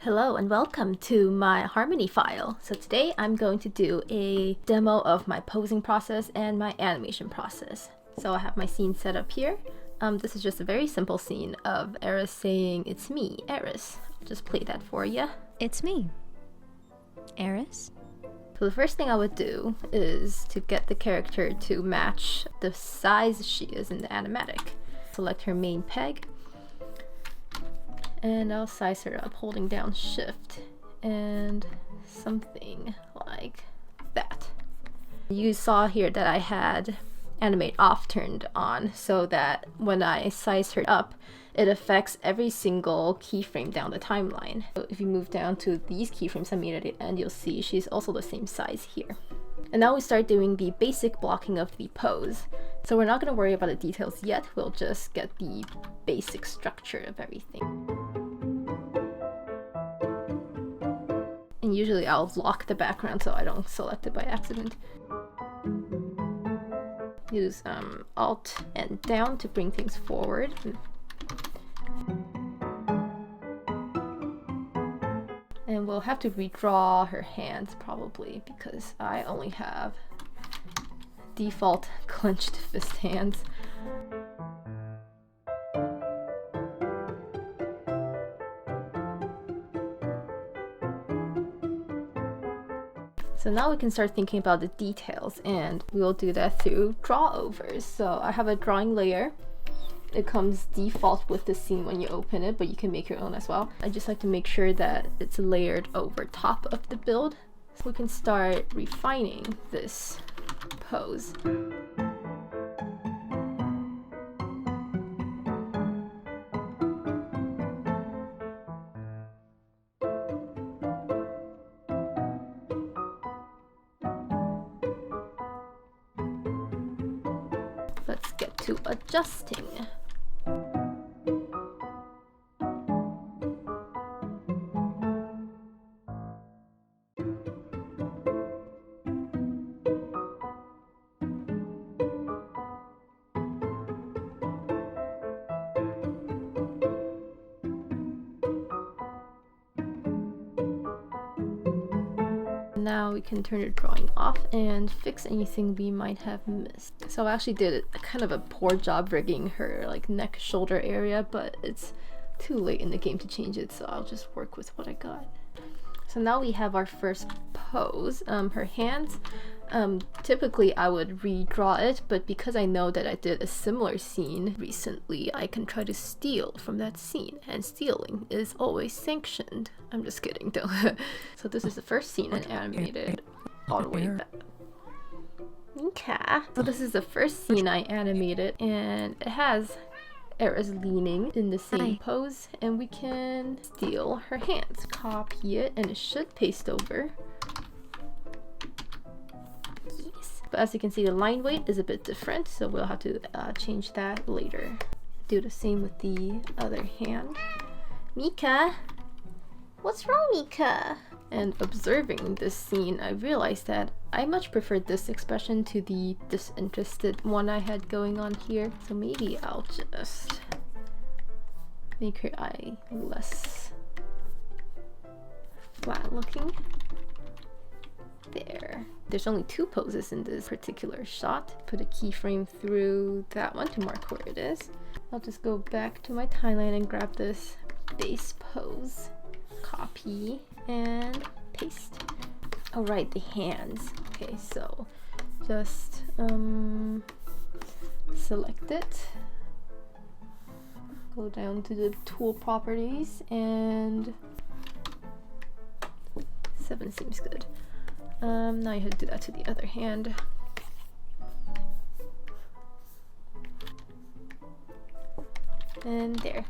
Hello and welcome to my Harmony file. So today I'm going to do a demo of my posing process and my animation process. So I have my scene set up here. This is just a very simple scene of Eris saying, "It's me, Eris." I'll just play that for you. It's me, Eris. So the first thing I would do is to get the character to match the size she is in the animatic. Select her main peg. And I'll size her up holding down shift and something like that. You saw here that I had animate off turned on so that when I size her up, it affects every single keyframe down the timeline. So if you move down to these keyframes I made at the end, you'll see she's also the same size here. And now we start doing the basic blocking of the pose. So we're not going to worry about the details yet, we'll just get the basic structure of everything. And usually I'll lock the background so I don't select it by accident. Use Alt and down to bring things forward. And we'll have to redraw her hands probably because I only have default clenched fist hands. So now we can start thinking about the details, and we'll do that through draw overs. So I have a drawing layer. It comes default with the scene when you open it, but you can make your own as well. I just like to make sure that it's layered over top of the build. So we can start refining this pose. Let's get to adjusting. Now we can turn the drawing off and fix anything we might have missed. So I actually did a kind of a poor job rigging her like neck shoulder area, but it's too late in the game to change it, so I'll just work with what I got. So now we have our first pose. Her hands, typically I would redraw it, but because I know that I did a similar scene recently, I can try to steal from that scene, and stealing is always sanctioned. I'm just kidding though. So this is the first scene I animated all the way back. Okay. So this is the first scene I animated, and it has Eris leaning in the same pose, and we can steal her hands. Copy it, and it should paste over. Yes. But as you can see, the line weight is a bit different, so we'll have to change that later. Do the same with the other hand. Mika! What's wrong, Mika? And observing this scene, I realized that I much preferred this expression to the disinterested one I had going on here. So maybe I'll just make her eye less flat looking. There. There's only two poses in this particular shot. Put a keyframe through that one to mark where it is. I'll just go back to my timeline and grab this base pose. Copy and paste. Alright, the hands. Okay, so just select it. Go down to the tool properties, and 7 seems good. Now you have to do that to the other hand. And there.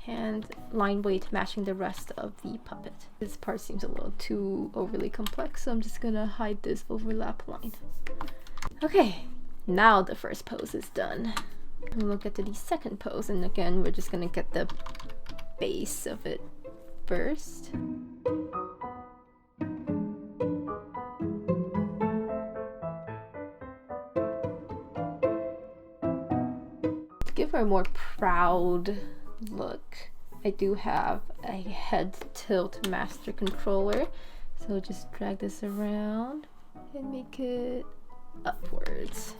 Hand line weight matching the rest of the puppet. This part seems a little too overly complex, so I'm just gonna hide this overlap line. Okay, now the first pose is done. And we'll get to the second pose, and again we're just gonna get the base of it first. Give her a more proud look. I do have a head tilt master controller, so just drag this around and make it upwards.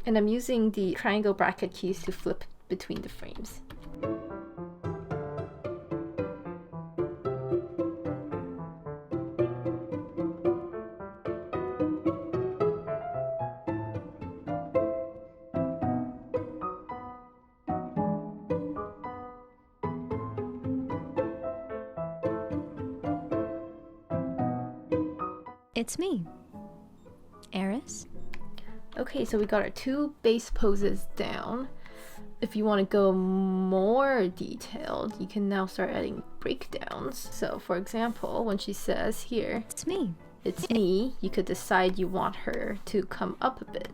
And I'm using the triangle bracket keys to flip between the frames. It's me. Eris? Okay, so we got our 2 base poses down. If you want to go more detailed, you can now start adding breakdowns. So for example, when she says here, It's me. it's me, you could decide you want her to come up a bit.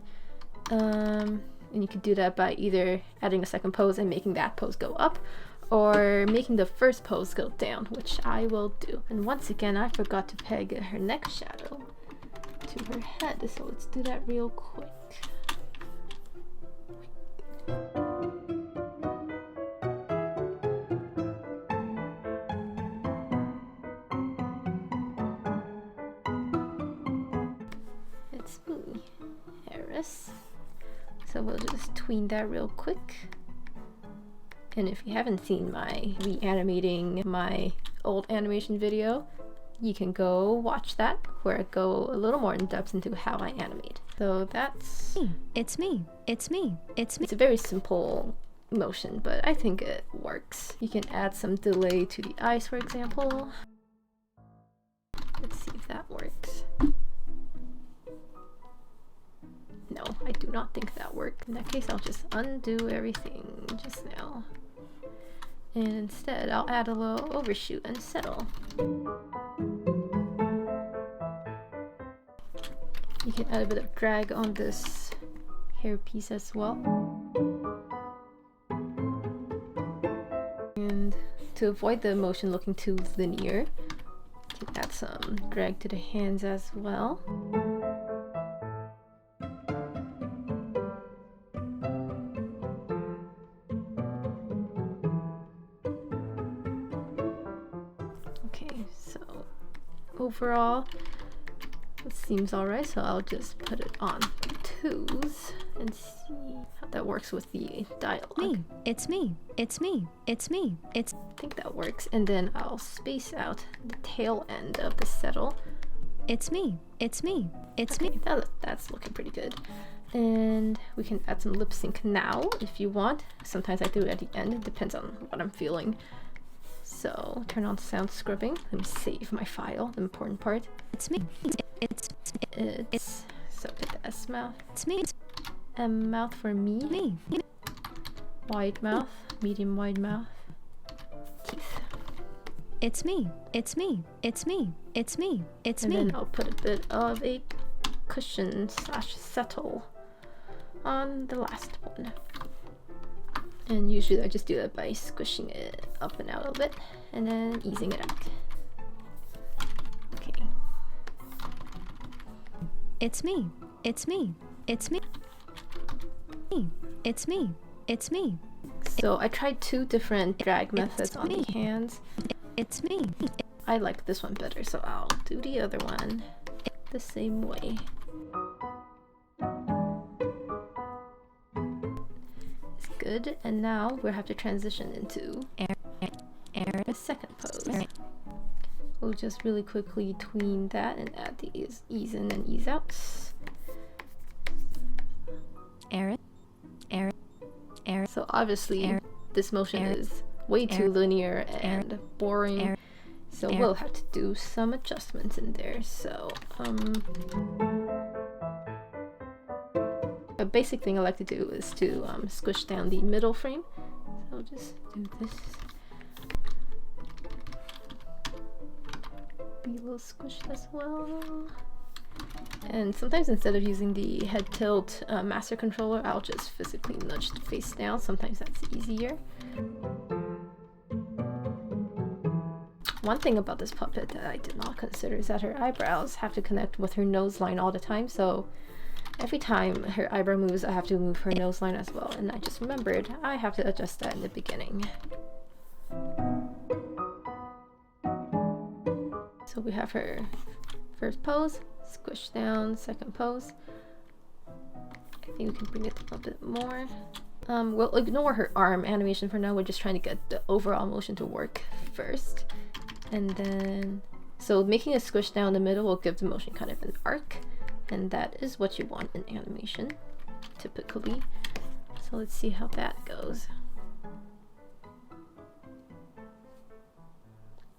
And you could do that by either adding a second pose and making that pose go up, or making the first pose go down, which I will do. And once again, I forgot to peg her neck shadow to her head, so let's do that real quick. It's me, Eris. So we'll just tween that real quick. And if you haven't seen my reanimating my old animation video, you can go watch that, where I go a little more in depth into how I animate. So that's... It's me. It's me. It's me. It's a very simple motion, but I think it works. You can add some delay to the eyes, for example. Let's see if that works. No, I do not think that worked. In that case, I'll just undo everything just now. And instead, I'll add a little overshoot and settle. You can add a bit of drag on this hair piece as well. And to avoid the motion looking too linear, you can add some drag to the hands as well. Okay, so overall, it seems alright, so I'll just put it on 2s and see how that works with the dialogue. Me. It's me. It's me. It's me. It's... I think that works, and then I'll space out the tail end of the settle. It's me. It's me. It's Okay, me. that's looking pretty good. And we can add some lip sync now if you want. Sometimes I do it at the end, it depends on what I'm feeling. So turn on sound scrubbing. Let me save my file, the important part. It's me. It's so put the S mouth. It's me. M mouth for me. Me. Wide mouth, medium wide mouth. Teeth. It's me. It's me. It's me. It's me. It's And me. then I'll put a bit of a cushion slash settle on the last one. And usually I just do that by squishing it up and out a bit and then easing it out. Okay. It's me. It's me. It's me. It's me. It's me. So I tried 2 different drag methods on the me. hands. It's me. I like this one better, so I'll do the other one the same way. It's good, and now we'll have to transition into the second pose. We'll just really quickly tween that and add the ease in and ease outs. So obviously this motion is way too linear and boring, so we'll have to do some adjustments in there. So a basic thing I like to do is to squish down the middle frame. So I'll just do this. Be a little squished as well. And sometimes instead of using the head tilt master controller, I'll just physically nudge the face down. Sometimes that's easier. One thing about this puppet that I did not consider is that her eyebrows have to connect with her nose line all the time, so Every time her eyebrow moves, I have to move her nose line as well, and I just remembered I have to adjust that in the beginning. So we have her first pose, squish down, second pose. I think we can bring it a little bit more. We'll ignore her arm animation for now. We're just trying to get the overall motion to work first. And then, so making a squish down the middle will give the motion kind of an arc. And that is what you want in animation, typically. So let's see how that goes.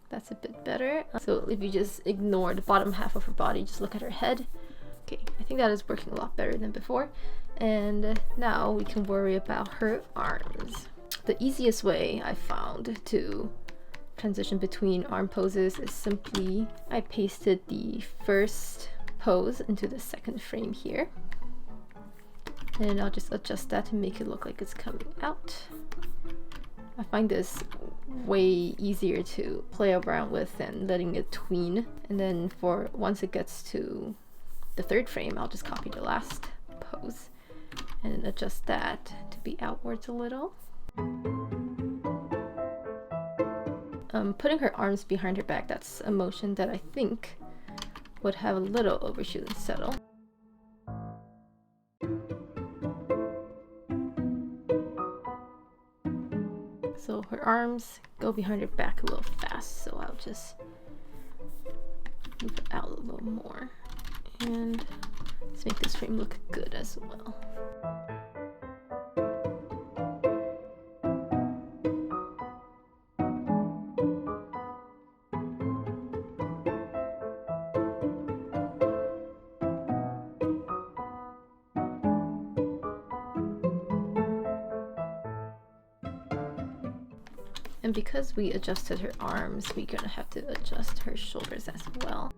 That's a bit better. So if you just ignore the bottom half of her body, just look at her head. Okay, I think that is working a lot better than before. And now we can worry about her arms. The easiest way I found to transition between arm poses is simply I pasted the first pose into the second frame here. And I'll just adjust that to make it look like it's coming out. I find this way easier to play around with than letting it tween. And then for once it gets to the third frame, I'll just copy the last pose and adjust that to be outwards a little. Putting her arms behind her back, that's a motion that I think would have a little overshoot and settle. So her arms go behind her back a little fast, so I'll just move it out a little more. And let's make this frame look good as well. And because we adjusted her arms, we're gonna have to adjust her shoulders as well.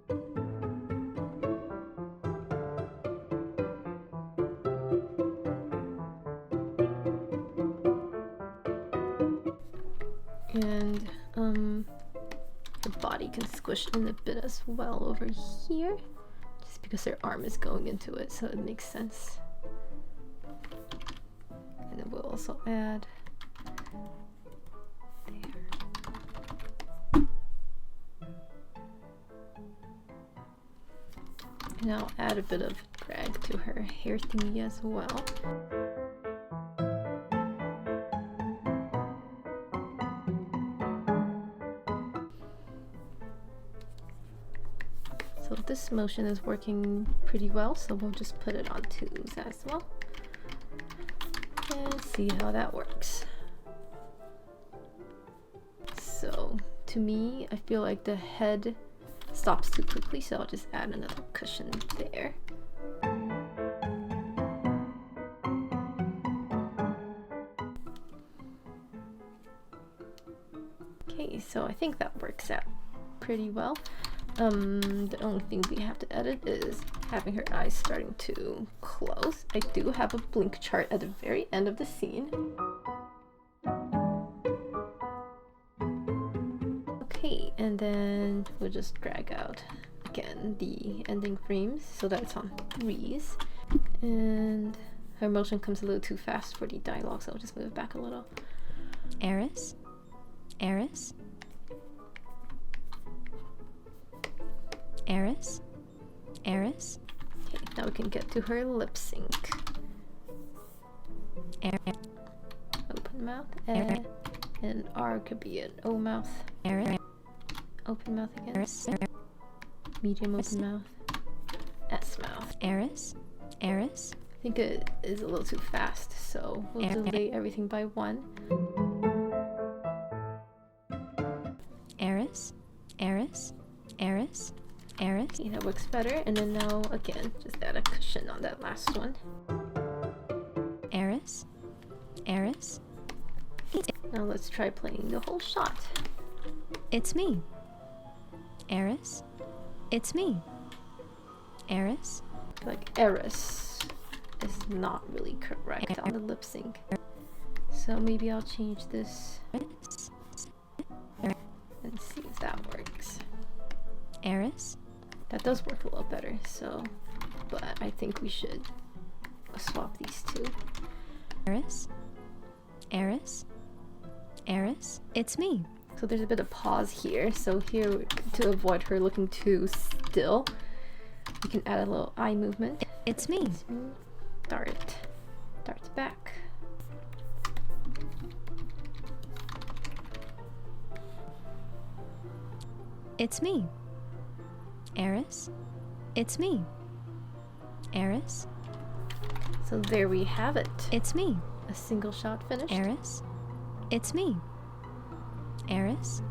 And her body can squish in a bit as well over here, just because her arm is going into it, so it makes sense. And then we'll also add and I'll add a bit of drag to her hair thingy as well. So this motion is working pretty well, so we'll just put it on twos as well. And see how that works. So to me, I feel like the head stops too quickly, so I'll just add another cushion there. Okay, so I think that works out pretty well. The only thing we have to edit is having her eyes starting to close. I do have a blink chart at the very end of the scene. Okay, and then we'll just drag out again the ending frames so that it's on 3s. And her motion comes a little too fast for the dialogue, so I'll just move it back a little. Eris? Eris? Eris? Eris? Okay, now we can get to her lip sync. Open mouth, and R could be an O mouth. Open mouth again. Medium open mouth. S mouth. Eris? Eris? I think it is a little too fast, so we'll delay everything by 1. Eris? Eris? Eris? Eris? Okay, that works better. And then now, again, just add a cushion on that last one. Eris? Eris? Now let's try playing the whole shot. It's me. Eris? It's me. Eris? Like, Eris is not really correct on the lip sync. So maybe I'll change this and see if that works. Eris? That does work a little better, so, but I think we should swap these two. Eris? Eris? Eris? It's me. So there's a bit of pause here. So here, to avoid her looking too still, we can add a little eye movement. It's me. Dart. Darts back. It's me. Eris? It's me. Eris? So there we have it. It's me. A single shot finished. Eris? It's me. Eris?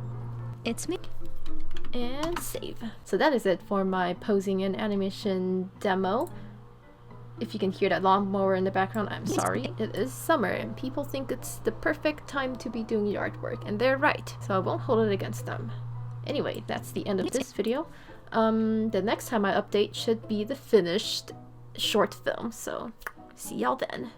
It's me. And save. So that is it for my posing and animation demo. If you can hear that lawnmower in the background, I'm sorry. It is summer and people think it's the perfect time to be doing yard work, and they're right. So I won't hold it against them. Anyway, that's the end of this video. The next time I update should be the finished short film, so see y'all then.